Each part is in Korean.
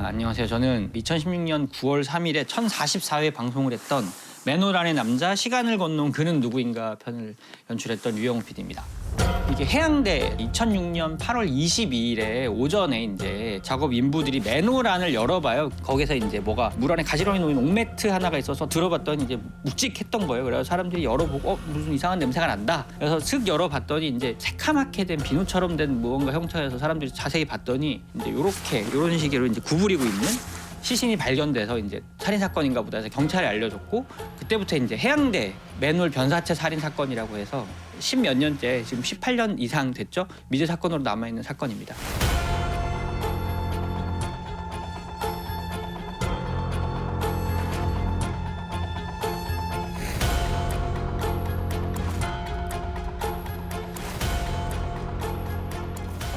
안녕하세요. 저는 2016년 9월 3일에 1044회 방송을 했던 맨홀안의 남자 시간을 건너온 그는 누구인가 편을 연출했던 유영우 PD입니다. 이게 해양대 2006년 8월 22일에 오전에 이제 작업 인부들이 맨홀안을 열어봐요. 거기서 이제 뭐가 물 안에 가지런히 놓인 옥매트 하나가 있어서 들어봤더니 이제 묵직했던 거예요. 그래서 사람들이 열어보고 무슨 이상한 냄새가 난다. 그래서 슥 열어봤더니 이제 새카맣게 된 비누처럼 된 무언가 형태여서 사람들이 자세히 봤더니 이제 이런 식으로 이제 구부리고 있는 시신이 발견돼서 이제 살인 사건인가 보다 해서 경찰에 알려줬고 그때부터 이제 해양대 맨홀 변사체 살인 사건이라고 해서 10몇 년째 지금 18년 이상 됐죠? 미제 사건으로 남아있는 사건입니다.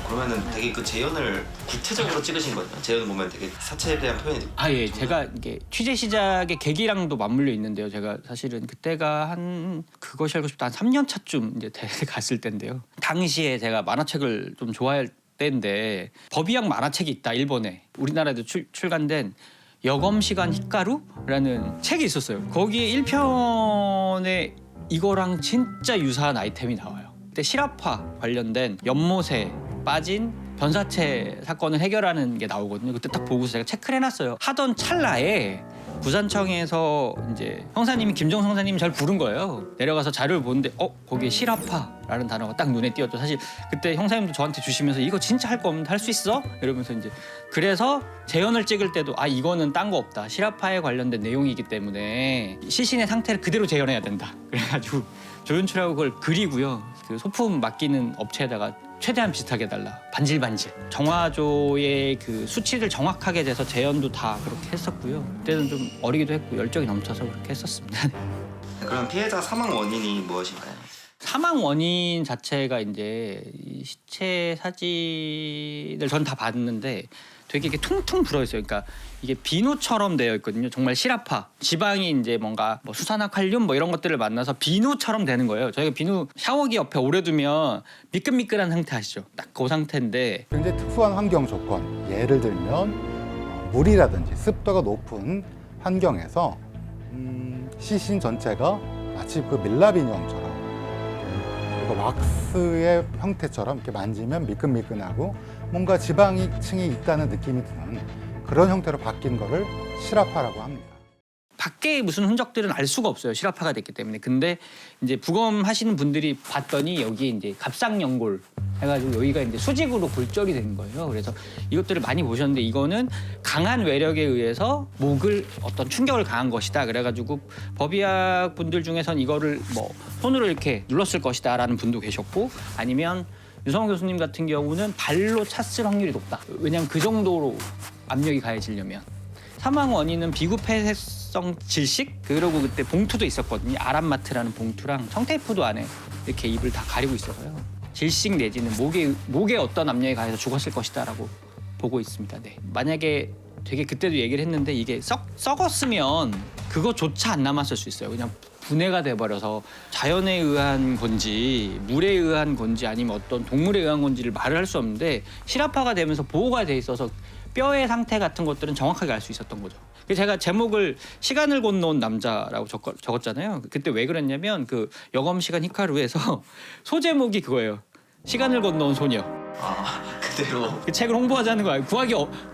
그러면은 되게 그 재현을 구체적으로 찍으신 거예요? 재현 보면 되게 사체에 대한 표현이 예. 제가 이게 취재 시작의 계기랑도 맞물려 있는데요. 제가 사실은 그때가 한 그것이 알고 싶다 한 3년 차쯤 이제 대학에 갔을 때인데요. 당시에 제가 만화책을 좀 좋아할 때인데 법의학 만화책이 있다 일본에 우리나라에도 출간된 여검시간 히카루라는 책이 있었어요. 거기에 1편에 이거랑 진짜 유사한 아이템이 나와요. 그때 실화파 관련된 연못에 빠진 변사체 사건을 해결하는 게 나오거든요. 그때 딱 보고서 제가 체크를 해놨어요. 하던 찰나에 부산청에서 이제 형사님이 김정성 형사님이 잘 부른 거예요. 내려가서 자료를 보는데 거기에 실화파라는 단어가 딱 눈에 띄었죠. 사실 그때 형사님도 저한테 주시면서 이거 진짜 할 거 없는데 할 수 있어? 이러면서 이제 그래서 재현을 찍을 때도 이거는 딴 거 없다. 실화파에 관련된 내용이기 때문에 시신의 상태를 그대로 재현해야 된다. 그래가지고 조연출하고 그걸 그리고요. 그 소품 맡기는 업체에다가 최대한 비슷하게 해달라. 반질반질. 정화조의 그 수치를 정확하게 재서 재현도 다 그렇게 했었고요. 그때는 좀 어리기도 했고 열정이 넘쳐서 그렇게 했었습니다. 그럼 피해자 사망 원인이 무엇인가요? 사망 원인 자체가 이제 이 시체 사진을 전 다 봤는데 되게 이게 퉁퉁 불어있어요. 그러니까 이게 비누처럼 되어 있거든요. 정말 실화파. 지방이 이제 뭔가 뭐 수산화칼륨 뭐 이런 것들을 만나서 비누처럼 되는 거예요. 저희가 비누 샤워기 옆에 오래 두면 미끈미끈한 상태 아시죠? 딱 그 상태인데 굉장히 특수한 환경 조건, 예를 들면 물이라든지 습도가 높은 환경에서 시신 전체가 마치 그 밀랍 인형처럼 그리고 왁스의 형태처럼 이렇게 만지면 미끈미끈하고 뭔가 지방층이 있다는 느낌이 드는 그런 형태로 바뀐 거를 실화파라고 합니다. 밖에 무슨 흔적들은 알 수가 없어요. 실화파가 됐기 때문에. 근데 이제 부검하시는 분들이 봤더니 여기 이제 갑상연골 해가지고 여기가 이제 수직으로 골절이 된 거예요. 그래서 이것들을 많이 보셨는데 이거는 강한 외력에 의해서 목을 어떤 충격을 가한 것이다. 그래가지고 법의학 분들 중에선 이거를 뭐 손으로 이렇게 눌렀을 것이다라는 분도 계셨고 아니면 유성호 교수님 같은 경우는 발로 찼을 확률이 높다. 왜냐하면 그 정도로 압력이 가해지려면. 사망 원인은 비구폐쇄성 질식? 그러고 그때 봉투도 있었거든요. 아람마트라는 봉투랑 청테이프도 안에 이렇게 입을 다 가리고 있어서요. 질식 내지는 목에 어떤 압력이 가해서 죽었을 것이다라고 보고 있습니다. 네. 만약에 되게 그때도 얘기를 했는데 이게 썩었으면 그거조차 안 남았을 수 있어요. 그냥 분해가 돼버려서 자연에 의한 건지 물에 의한 건지 아니면 어떤 동물에 의한 건지를 말을 할 수 없는데 실화파가 되면서 보호가 돼 있어서 뼈의 상태 같은 것들은 정확하게 알 수 있었던 거죠. 그래서 제가 제목을 시간을 건너온 남자라고 적었잖아요. 그때 왜 그랬냐면 그 여검시간 히카루에서 소제목이 그거예요. 시간을 건너온 소녀. 그대로 그 책을 홍보하자는 거예요.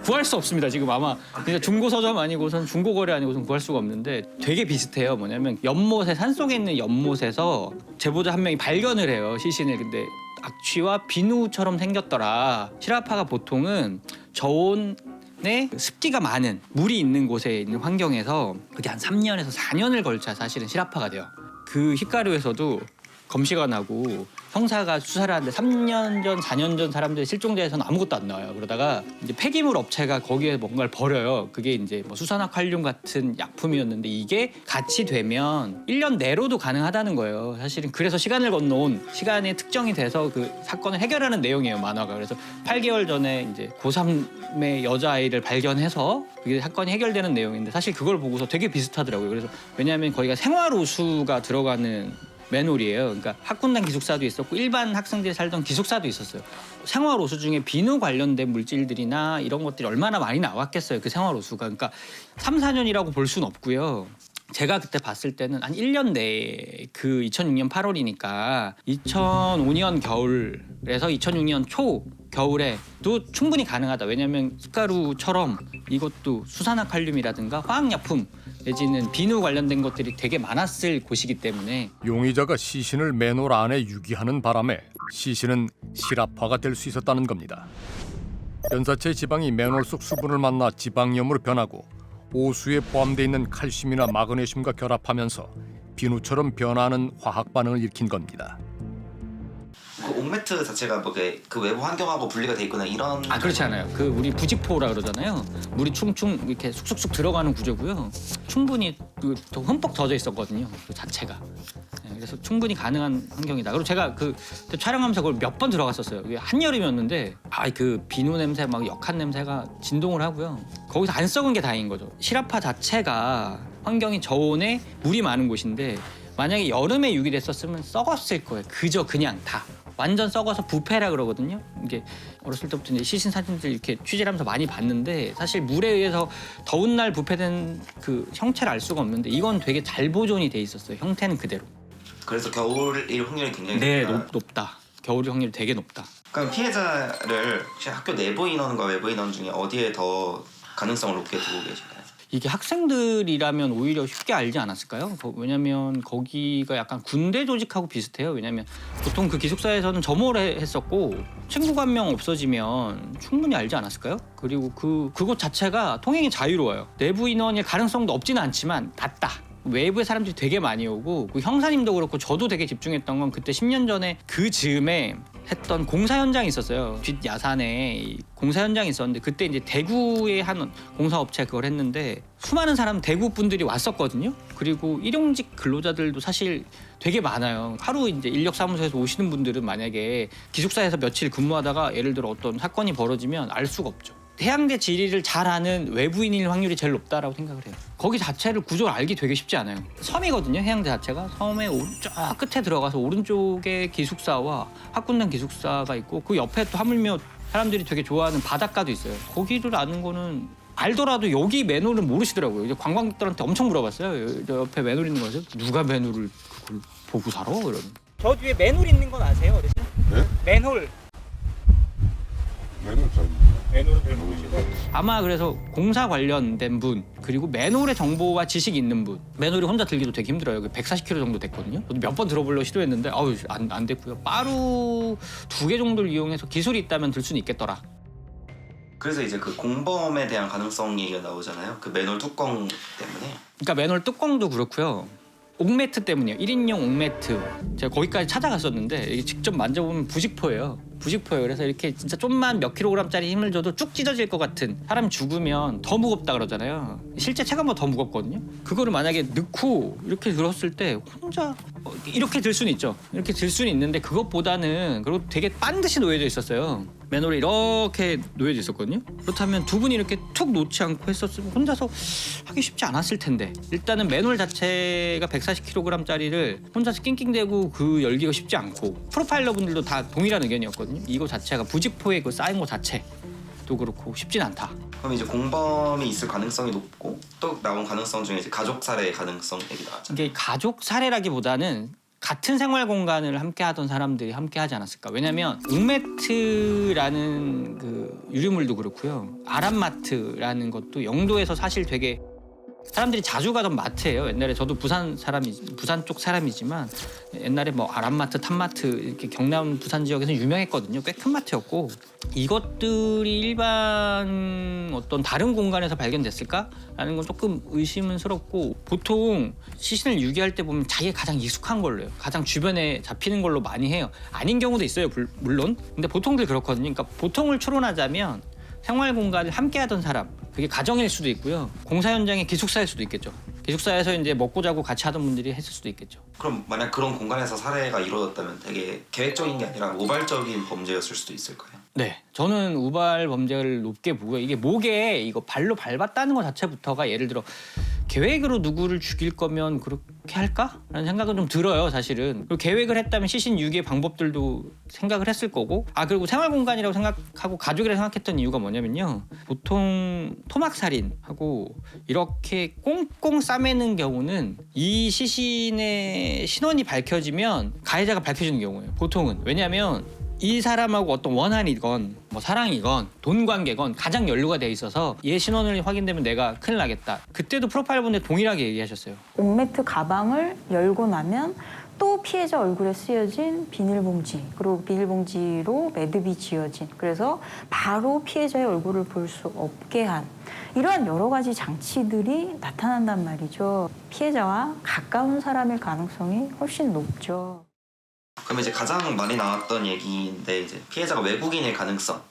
구할 수 없습니다. 지금 아마 그냥 중고 서점 아니고선 중고거래 아니고선 구할 수가 없는데 되게 비슷해요. 뭐냐면 연못에 산속에 있는 연못에서 제보자 한 명이 발견을 해요. 시신을. 근데 악취와 비누처럼 생겼더라. 실화파가 보통은 저온에 습기가 많은 물이 있는 곳에 있는 환경에서 그게 한 3년에서 4년을 걸쳐 사실은 실화파가 돼요. 그 히카루에서도 검시가 나고 형사가 수사를 하는데 3년 전, 4년 전 사람들이 실종돼서는 아무것도 안 나와요. 그러다가 이제 폐기물 업체가 거기에 뭔가를 버려요. 그게 이제 뭐 수산화칼륨 같은 약품이었는데 이게 같이 되면 1년 내로도 가능하다는 거예요. 사실은 그래서 시간을 건너온 시간에 특정이 돼서 그 사건을 해결하는 내용이에요, 만화가. 그래서 8개월 전에 이제 고3의 여자아이를 발견해서 그게 사건이 해결되는 내용인데 사실 그걸 보고서 되게 비슷하더라고요. 그래서 왜냐하면 거기가 생활 우수가 들어가는 맨홀이에요. 그러니까 학군단 기숙사도 있었고 일반 학생들이 살던 기숙사도 있었어요. 생활호수 중에 비누 관련된 물질들이나 이런 것들이 얼마나 많이 나왔겠어요. 그 생활호수가. 그러니까 3, 4년이라고 볼 수는 없고요. 제가 그때 봤을 때는 한 1년 내에 그 2006년 8월이니까 2005년 겨울에서 2006년 초 겨울에도 충분히 가능하다. 왜냐하면 숟가루처럼 이것도 수산화칼륨이라든가 화학약품 내지는 비누 관련된 것들이 되게 많았을 곳이기 때문에 용의자가 시신을 맨홀 안에 유기하는 바람에 시신은 실압화가 될 수 있었다는 겁니다. 연사체 지방이 맨홀 속 수분을 만나 지방염으로 변하고 오수에 포함되어 있는 칼슘이나 마그네슘과 결합하면서 비누처럼 변하는 화학 반응을 일으킨 겁니다. 그 옥매트 자체가 뭐 그 외부 환경하고 분리가 돼 있거나 이런. 아 그렇지 않아요. 그 우리 부직포라 그러잖아요. 물이 충충 이렇게 쑥쑥쑥 들어가는 구조고요. 충분히 더 흠뻑 젖어 있었거든요. 그 자체가. 네, 그래서 충분히 가능한 환경이다. 그리고 제가 그 촬영하면서 그걸 몇 번 들어갔었어요. 이게 한여름이었는데 그 비누 냄새 막 역한 냄새가 진동을 하고요. 거기서 안 썩은 게 다행인 거죠. 실압화 자체가 환경이 저온에 물이 많은 곳인데 만약에 여름에 유기됐었으면 썩었을 거예요. 그냥 다. 완전 썩어서 부패라 그러거든요. 이게 어렸을 때부터 이제 시신 사진들 이렇게 취재를 하면서 많이 봤는데 사실 물에 의해서 더운 날 부패된 그 형체를 알 수가 없는데 이건 되게 잘 보존이 돼 있었어요. 형태는 그대로. 그래서 겨울일 확률이 굉장히 네, 높다. 높다. 겨울일 확률이 되게 높다. 그럼 피해자를 혹시 학교 내부 인원과 외부 인원 중에 어디에 더 가능성을 높게 두고 계신가요? 이게 학생들이라면 오히려 쉽게 알지 않았을까요? 왜냐면 거기가 약간 군대 조직하고 비슷해요. 왜냐면 보통 그 기숙사에서는 점호를 했었고 친구가 한 명 없어지면 충분히 알지 않았을까요? 그리고 그곳 자체가 통행이 자유로워요. 내부 인원일 가능성도 없지는 않지만 낮다. 외부의 사람들이 되게 많이 오고 그 형사님도 그렇고 저도 되게 집중했던 건 그때 10년 전에 그 즈음에 했던 공사 현장이 있었어요. 뒷 야산에 공사 현장이 있었는데 그때 이제 대구의 한 공사업체 그걸 했는데 수많은 사람 대구 분들이 왔었거든요. 그리고 일용직 근로자들도 사실 되게 많아요. 하루 이제 인력사무소에서 오시는 분들은 만약에 기숙사에서 며칠 근무하다가 예를 들어 어떤 사건이 벌어지면 알 수가 없죠. 해양대 지리를 잘 아는 외부인일 확률이 제일 높다라고 생각을 해요. 거기 자체를 구조를 알기 되게 쉽지 않아요. 섬이거든요, 해양대 자체가. 섬의 오른쪽 끝에 들어가서 오른쪽에 기숙사와 학군단 기숙사가 있고 그 옆에 또 하물며 사람들이 되게 좋아하는 바닷가도 있어요. 거기를 아는 거는 알더라도 여기 맨홀은 모르시더라고요. 이제 관광객들한테 엄청 물어봤어요. 저 옆에 맨홀 있는 거죠? 누가 맨홀을 그걸 보고 살아? 이러면. 저 뒤에 맨홀 있는 건 아세요, 어르신? 네? 맨홀. 맨홀 잘 맨홀은 잘 모르시고 아마 그래서 공사 관련된 분 그리고 맨홀의 정보와 지식이 있는 분 맨홀이 혼자 들기도 되게 힘들어요. 140km 정도 됐거든요. 저도 몇 번 들어보려고 시도했는데 안 됐고요. 빠루 2개 정도를 이용해서 기술이 있다면 들 수는 있겠더라. 그래서 이제 그 공범에 대한 가능성 얘기가 나오잖아요. 그 맨홀 뚜껑 때문에. 그러니까 맨홀 뚜껑도 그렇고요. 옥매트 때문이에요. 1인용 옥매트. 제가 거기까지 찾아갔었는데 이게 직접 만져보면 부직포예요. 그래서 이렇게 진짜 좀만 몇 킬로그램짜리 힘을 줘도 쭉 찢어질 것 같은 사람 죽으면 더 무겁다 그러잖아요. 실제 체감보다 더 무겁거든요. 그거를 만약에 넣고 이렇게 들었을 때 혼자 이렇게 들 수는 있죠. 이렇게 들 수는 있는데 그것보다는 그리고 되게 반드시 놓여져 있었어요. 맨홀에 이렇게 놓여져 있었거든요. 그렇다면 두 분이 이렇게 툭 놓지 않고 했었으면 혼자서 하기 쉽지 않았을 텐데 일단은 맨홀 자체가 140kg짜리를 혼자서 낑낑대고 그 열기가 쉽지 않고 프로파일러 분들도 다 동일한 의견이었거든요. 이거 자체가 부직포에 그 쌓인 거 자체도 그렇고 쉽진 않다. 그럼 이제 공범이 있을 가능성이 높고 또 나온 가능성 중에 이제 가족 살해의 가능성 얘기 나왔잖아요. 이게 가족 살해라기보다는 같은 생활 공간을 함께 하던 사람들이 함께 하지 않았을까. 왜냐면 옥매트라는 그 유류물도 그렇고요. 아람마트라는 것도 영도에서 사실 되게 사람들이 자주 가던 마트예요. 옛날에 저도 부산 쪽 사람이지만 옛날에 뭐 아람마트, 탑마트 이렇게 경남 부산 지역에서 유명했거든요. 꽤 큰 마트였고 이것들이 일반 어떤 다른 공간에서 발견됐을까라는 건 조금 의심스럽고 보통 시신을 유기할 때 보면 자기가 가장 익숙한 걸로 해요. 가장 주변에 잡히는 걸로 많이 해요. 아닌 경우도 있어요, 물론. 근데 보통들 그렇거든요. 그러니까 보통을 추론하자면 생활 공간을 함께 하던 사람, 그게 가정일 수도 있고요. 공사 현장의 기숙사일 수도 있겠죠. 기숙사에서 이제 먹고 자고 같이 하던 분들이 했을 수도 있겠죠. 그럼 만약 그런 공간에서 살해가 이루어졌다면 되게 계획적인 게 아니라 우발적인 범죄였을 수도 있을까요? 네, 저는 우발 범죄를 높게 보고요. 이게 목에 이거 발로 밟았다는 것 자체부터가 예를 들어 계획으로 누구를 죽일 거면 그렇게 할까라는 생각은 좀 들어요, 사실은. 그리고 계획을 했다면 시신 유기의 방법들도 생각을 했을 거고. 그리고 생활 공간이라고 생각하고 가족이라고 생각했던 이유가 뭐냐면요. 보통 토막살인하고 이렇게 꽁꽁 싸매는 경우는 이 시신의 신원이 밝혀지면 가해자가 밝혀지는 경우예요. 보통은. 왜냐하면 이 사람하고 어떤 원한이건 뭐 사랑이건 돈 관계건 가장 연루가 돼 있어서 얘 신원을 확인되면 내가 큰일 나겠다. 그때도 프로파일 분들 동일하게 얘기하셨어요. 옥매트 가방을 열고 나면 또 피해자 얼굴에 쓰여진 비닐봉지, 그리고 비닐봉지로 매듭이 지어진, 그래서 바로 피해자의 얼굴을 볼 수 없게 한 이러한 여러 가지 장치들이 나타난단 말이죠. 피해자와 가까운 사람일 가능성이 훨씬 높죠. 그럼 이제 가장 많이 나왔던 얘기인데 이제 피해자가 외국인일 가능성이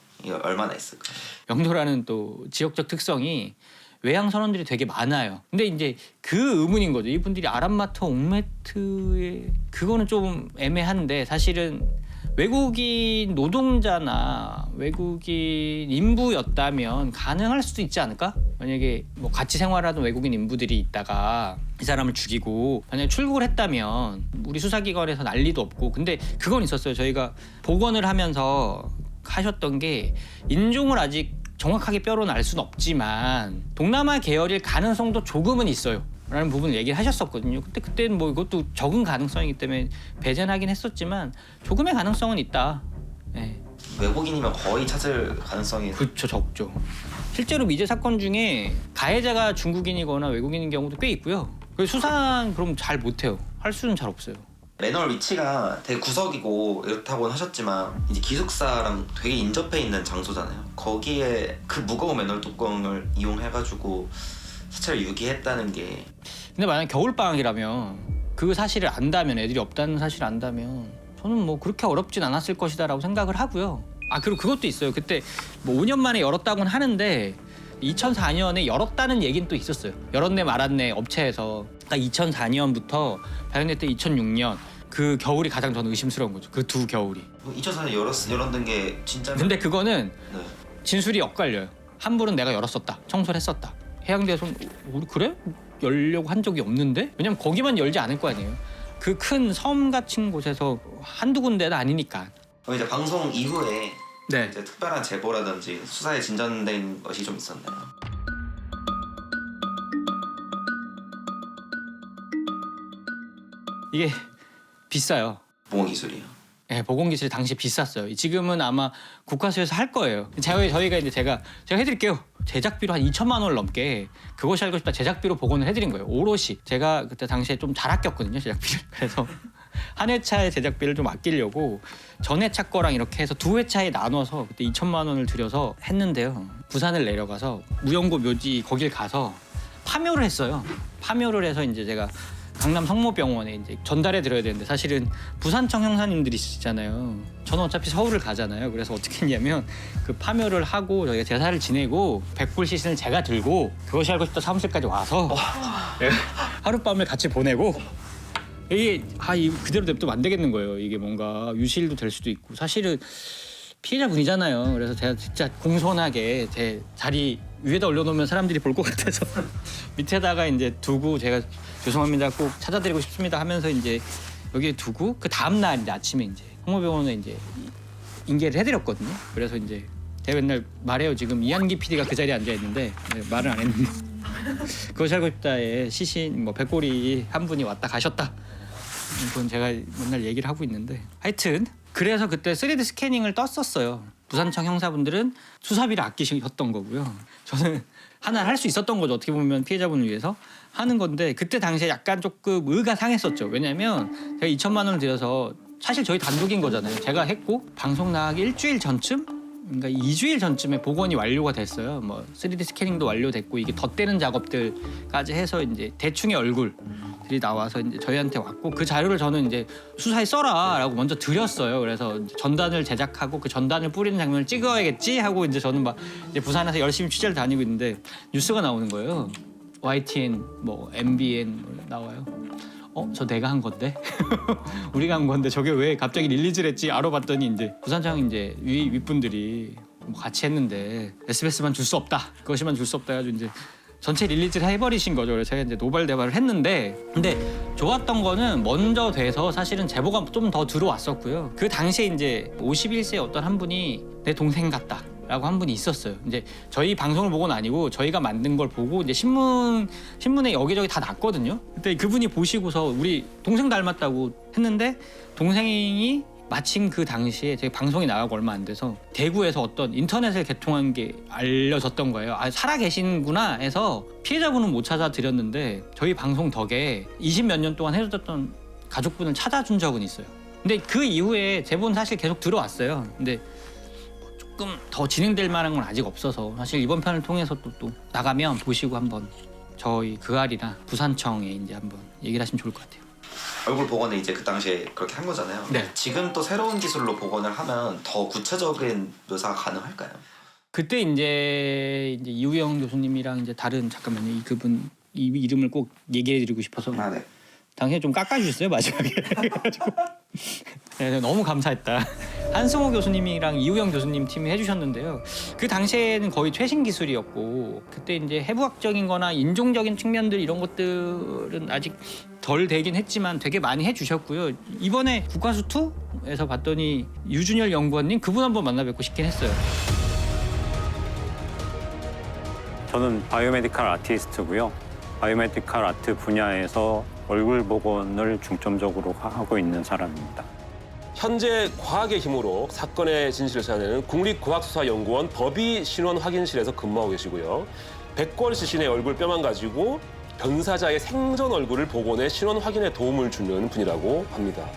얼마나 있을까요? 영도라는 또 지역적 특성이 외향 선원들이 되게 많아요. 근데 이제 그 의문인 거죠. 이분들이 아랍마트, 옥매트에 그거는 좀 애매한데 사실은 외국인 노동자나 외국인 인부였다면 가능할 수도 있지 않을까? 만약에 뭐 같이 생활하던 외국인 인부들이 있다가 이 사람을 죽이고 만약에 출국을 했다면 우리 수사기관에서 난리도 없고. 근데 그건 있었어요. 저희가 복원을 하면서 하셨던 게 인종을 아직 정확하게 뼈로는 알 수는 없지만 동남아 계열일 가능성도 조금은 있어요 라는 부분을 얘기를 하셨었거든요. 근데 그때는 뭐 이것도 적은 가능성이기 때문에 배제하긴 했었지만 조금의 가능성은 있다. 네. 외국인이면 거의 찾을 가능성이 그렇죠. 적죠. 실제로 미제 사건 중에 가해자가 중국인이거나 외국인인 경우도 꽤 있고요. 그래서 수사는 그럼 잘 못해요. 할 수는 잘 없어요. 매널 위치가 되게 구석이고 이렇다고는 하셨지만 이제 기숙사랑 되게 인접해 있는 장소잖아요. 거기에 그 무거운 매널 뚜껑을 이용해가지고 사체를 유기했다는 게 근데 만약 겨울방학이라면 그 사실을 안다면 애들이 없다는 사실을 안다면 저는 뭐 그렇게 어렵진 않았을 것이다라고 생각을 하고요. 그리고 그것도 있어요. 그때 뭐 5년 만에 열었다고는 하는데 2004년에 열었다는 얘기는 또 있었어요. 열었네 말았네 업체에서. 그러니까 2004년부터 발견됐던 2006년 그 겨울이 가장 저는 의심스러운 거죠. 그 두 겨울이. 2004년에 열었던 게 진짜. 근데 그거는 네. 진술이 엇갈려요. 한불은 내가 열었었다. 청소를 했었다. 해양대에서 우리 그래? 열려고 한 적이 없는데? 왜냐면 거기만 열지 않을 거 아니에요. 그 큰 섬 같은 곳에서 한두 군데는 아니니까. 그럼 이제 방송 이후에 네. 이제 특별한 제보라든지 수사에 진전된 것이 좀 있었나요? 이게 비싸요. 보호 기술이요. 네, 보건기술이 당시 비쌌어요. 지금은 아마 국가수에서 할 거예요. 저희가 이제 제가 해드릴게요. 제작비로 한 2천만 원을 넘게 그것이 알고 싶다 제작비로 복원을 해드린 거예요. 오롯이. 제가 그때 당시에 좀 잘 아꼈거든요, 제작비를. 그래서 한 회차의 제작비를 좀 아끼려고 전 회차 거랑 이렇게 해서 두 회차에 나눠서 그때 2천만 원을 들여서 했는데요. 부산을 내려가서 무용고 묘지 거길 가서 파묘를 했어요. 파묘를 해서 이제 제가 강남 성모병원에 이제 전달해 드려야 되는데 사실은 부산청 형사님들이 있잖아요. 저는 어차피 서울을 가잖아요. 그래서 어떻게 했냐면 그 파묘를 하고 저희가 제사를 지내고 백불 시신을 제가 들고 그것이 알고 싶다 사무실까지 와서 하룻밤을 같이 보내고 이게 그대로 냅두면 안 되겠는 거예요. 이게 뭔가 유실도 될 수도 있고 사실은 피해자분이잖아요. 그래서 제가 진짜 공손하게 제 자리 위에다 올려놓으면 사람들이 볼 것 같아서 밑에다가 이제 두고 제가 죄송합니다 꼭 찾아드리고 싶습니다 하면서 이제 여기에 두고 그 다음 날 이제 아침에 이제 성모병원에 이제 인계를 해드렸거든요. 그래서 이제 제가 맨날 말해요. 지금 이한기 PD가 그 자리에 앉아 있는데 말은 안 했는데 그것이 알고 싶다에 시신 뭐 백골이 한 분이 왔다 가셨다. 그건 제가 맨날 얘기를 하고 있는데 하여튼 그래서 그때 3D 스캐닝을 떴었어요. 부산청 형사분들은 수사비를 아끼셨던 거고요. 저는 하나 할 수 있었던 거죠. 어떻게 보면 피해자분을 위해서 하는 건데 그때 당시에 약간 조금 의가 상했었죠. 왜냐면 제가 2천만 원을 들여서 사실 저희 단독인 거잖아요. 제가 했고 방송 나가기 일주일 전쯤? 그러니까 2주일 전쯤에 복원이 완료가 됐어요. 뭐 3D 스캐닝도 완료됐고 이게 덧대는 작업들까지 해서 이제 대충의 얼굴들이 나와서 이제 저희한테 왔고 그 자료를 저는 이제 수사에 써라라고 먼저 드렸어요. 그래서 이제 전단을 제작하고 그 전단을 뿌리는 장면을 찍어야겠지 하고 이제 저는 막 이제 부산에서 열심히 취재를 다니고 있는데 뉴스가 나오는 거예요. YTN 뭐 MBN 뭐 나와요. 저 내가 한 건데 우리가 한 건데 저게 왜 갑자기 릴리즈를 했지 알아봤더니 이제 부산청 이제 윗분들이 뭐 같이 했는데 SBS만 줄 수 없다 그것이만 줄 수 없다 해가지고 이제 전체 릴리즈를 해버리신 거죠. 그래서 제가 이제 노발대발을 했는데, 근데 좋았던 거는 먼저 돼서 사실은 제보가 좀 더 들어왔었고요. 그 당시에 이제 51세 어떤 한 분이 내 동생 같다라고 한 분이 있었어요. 이제 저희 방송을 보고는 아니고 저희가 만든 걸 보고 이제 신문에 여기저기 다 났거든요. 그때 그분이 보시고서 우리 동생 닮았다고 했는데, 동생이 마침 그 당시에 제 방송이 나가고 얼마 안 돼서 대구에서 어떤 인터넷을 개통한 게 알려졌던 거예요. 아, 살아 계시는구나 해서 피해자분은 못 찾아 드렸는데 저희 방송 덕에 20몇 년 동안 해줬던 가족분을 찾아준 적은 있어요. 근데 그 이후에 제보는 사실 계속 들어왔어요. 근데 조금 더 진행될 만한 건 아직 없어서 사실 이번 편을 통해서 또 나가면 보시고 한번 저희 그알이나 부산청에 이제 한번 얘기를 하시면 좋을 것 같아요. 얼굴 복원을 이제 그 당시에 그렇게 한 거잖아요. 네. 지금 또 새로운 기술로 복원을 하면 더 구체적인 묘사가 가능할까요? 그때 이제 이우영 교수님이랑 이제 다른, 잠깐만요, 그분 이 이름을 꼭 얘기해드리고 싶어서 아, 네. 당신이 좀 깎아주셨어요 마지막에. 그래가지고 네, 너무 감사했다. 한승호 교수님이랑 이우영 교수님 팀이 해주셨는데요. 그 당시에는 거의 최신 기술이었고, 그때 이제 해부학적인거나 인종적인 측면들 이런 것들은 아직 덜 되긴 했지만 되게 많이 해주셨고요. 이번에 국가수2에서 봤더니 유준열 연구원님, 그분 한번 만나 뵙고 싶긴 했어요. 저는 바이오메디컬 아티스트고요. 바이오메디컬 아트 분야에서 얼굴 복원을 중점적으로 하고 있는 사람입니다. 현재 과학의 힘으로 사건의 진실을 찾아내는 국립과학수사연구원 법의신원확인실에서 근무하고 계시고요. 백골 시신의 얼굴 뼈만 가지고 변사자의 생전 얼굴을 복원해 신원 확인에 도움을 주는 분이라고 합니다.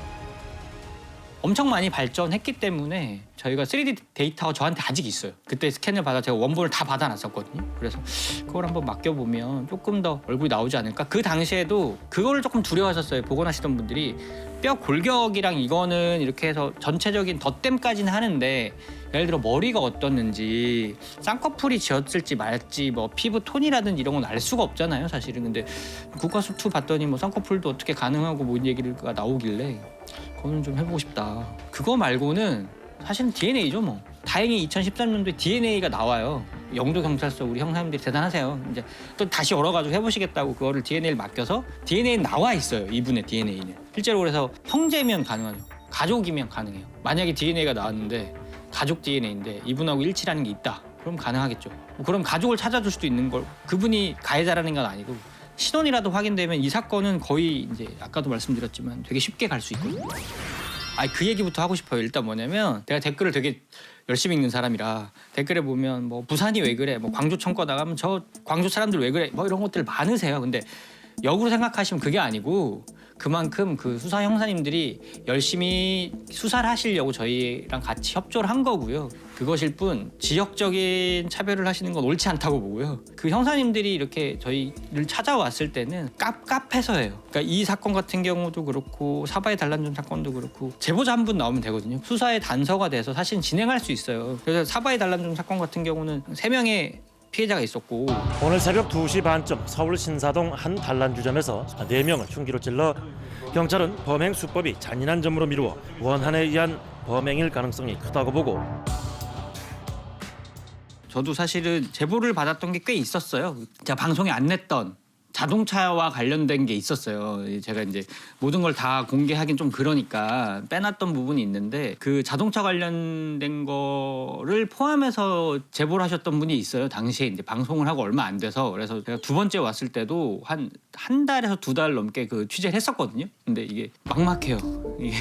엄청 많이 발전했기 때문에 저희가 3D 데이터가 저한테 아직 있어요. 그때 스캔을 받아 제가 원본을 다 받아놨었거든요. 그래서 그걸 한번 맡겨보면 조금 더 얼굴이 나오지 않을까. 그 당시에도 그거를 조금 두려워하셨어요. 복원하시던 분들이. 뼈 골격이랑 이거는 이렇게 해서 전체적인 덧댐까지는 하는데, 예를 들어 머리가 어떻는지, 쌍꺼풀이 지었을지 말지, 뭐 피부 톤이라든지 이런 건 알 수가 없잖아요, 사실은. 근데 국가수2 봤더니 뭐 쌍꺼풀도 어떻게 가능하고 뭐 얘기가 나오길래 그거는 좀 해보고 싶다. 그거 말고는 사실은 DNA죠 뭐. 다행히 2013년도에 DNA가 나와요. 영도경찰서 우리 형사님들이 대단하세요. 이제 또 다시 열어가지고 해보시겠다고 그거를 DNA를 맡겨서 DNA는 나와 있어요. 이분의 DNA는. 실제로 그래서 형제면 가능하죠. 가족이면 가능해요. 만약에 DNA가 나왔는데 가족 DNA인데 이분하고 일치라는 게 있다. 그럼 가능하겠죠. 그럼 가족을 찾아줄 수도 있는 걸, 그분이 가해자라는 건 아니고 신원이라도 확인되면 이 사건은 거의 이제 아까도 말씀드렸지만 되게 쉽게 갈 수 있거든요. 그 얘기부터 하고 싶어요. 일단 뭐냐면 제가 댓글을 되게 열심히 읽는 사람이라 댓글에 보면 뭐 부산이 왜 그래, 뭐 광주 청과 나가면 저 광주 사람들 왜 그래, 뭐 이런 것들 많으세요. 근데 역으로 생각하시면 그게 아니고 그만큼 그 수사 형사님들이 열심히 수사를 하시려고 저희랑 같이 협조를 한 거고요. 그것일 뿐 지역적인 차별을 하시는 건 옳지 않다고 보고요. 그 형사님들이 이렇게 저희를 찾아왔을 때는 깝깝해서예요. 그러니까 이 사건 같은 경우도 그렇고 사바의 단란전 사건도 그렇고 제보자 한 분 나오면 되거든요. 수사의 단서가 돼서 사실 진행할 수 있어요. 그래서 사바의 단란전 사건 같은 경우는 3명의 피해자가 있었고, 오늘 새벽 2시 반쯤 서울 신사동 한 단란주점에서 4명을 흉기로 찔러 경찰은 범행 수법이 잔인한 점으로 미루어 원한에 의한 범행일 가능성이 크다고 보고, 저도 사실은 제보를 받았던 게 꽤 있었어요. 제가 방송에 안 냈던 자동차와 관련된 게 있었어요. 제가 이제 모든 걸 다 공개하긴 좀 그러니까 빼놨던 부분이 있는데, 그 자동차 관련된 거를 포함해서 제보를 하셨던 분이 있어요. 당시에 이제 방송을 하고 얼마 안 돼서. 그래서 제가 2번째 왔을 때도 한 달에서 2달 넘게 그 취재를 했었거든요. 근데 이게 막막해요. 이게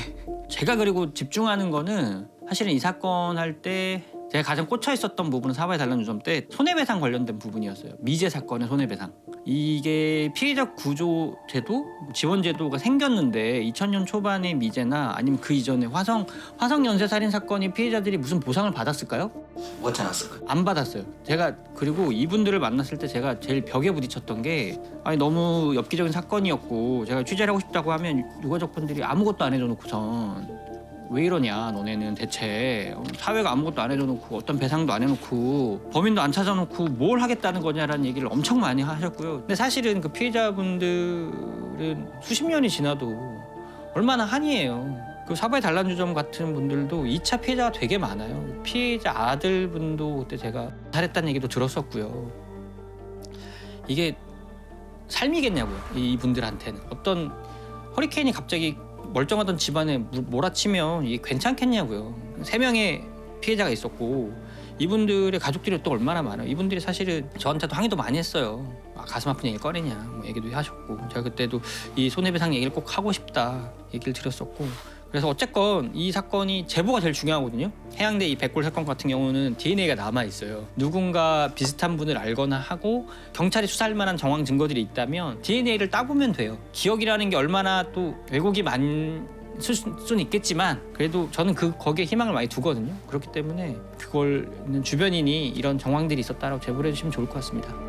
제가 그리고 집중하는 거는 사실은 이 사건 할 때 제가 가장 꽂혀 있었던 부분은 사바의 단란주점 때 손해배상 관련된 부분이었어요. 미제 사건의 손해배상. 이게 피해자 구조 제도, 지원 제도가 생겼는데 2000년 초반의 미제나 아니면 그 이전에 화성 연쇄 살인 사건이 피해자들이 무슨 보상을 받았을까요? 뭐지 않았을까요? 안 받았어요. 제가 그리고 이분들을 만났을 때 제가 제일 벽에 부딪혔던 게, 너무 엽기적인 사건이었고 제가 취재를 하고 싶다고 하면 유가족분들이 아무것도 안 해줘 놓고선 왜 이러냐 너네는 대체, 사회가 아무것도 안 해줘놓고 어떤 배상도 안 해놓고 범인도 안 찾아놓고 뭘 하겠다는 거냐라는 얘기를 엄청 많이 하셨고요. 근데 사실은 그 피해자분들은 수십 년이 지나도 얼마나 한이에요. 그 사바의 단란주점 같은 분들도 2차 피해자가 되게 많아요. 피해자 아들분도 그때 제가 잘했다는 얘기도 들었었고요. 이게 삶이겠냐고요. 이분들한테는 어떤 허리케인이 갑자기 멀쩡하던 집안에 몰아치면 이게 괜찮겠냐고요. 3명의 피해자가 있었고 이분들의 가족들이 또 얼마나 많아요. 이분들이 사실은 저한테도 항의도 많이 했어요. 가슴 아픈 얘기를 꺼내냐 뭐 얘기도 하셨고 제가 그때도 이 손해배상 얘기를 꼭 하고 싶다 얘기를 드렸었고 그래서 어쨌건 이 사건이 제보가 제일 중요하거든요. 해양대 이 백골 사건 같은 경우는 DNA가 남아 있어요. 누군가 비슷한 분을 알거나 하고 경찰이 수사할 만한 정황 증거들이 있다면 DNA를 따보면 돼요. 기억이라는 게 얼마나 또 왜곡이 많을 수는 있겠지만 그래도 저는 거기에 희망을 많이 두거든요. 그렇기 때문에 그걸 주변인이 이런 정황들이 있었다라고 제보를 해주시면 좋을 것 같습니다.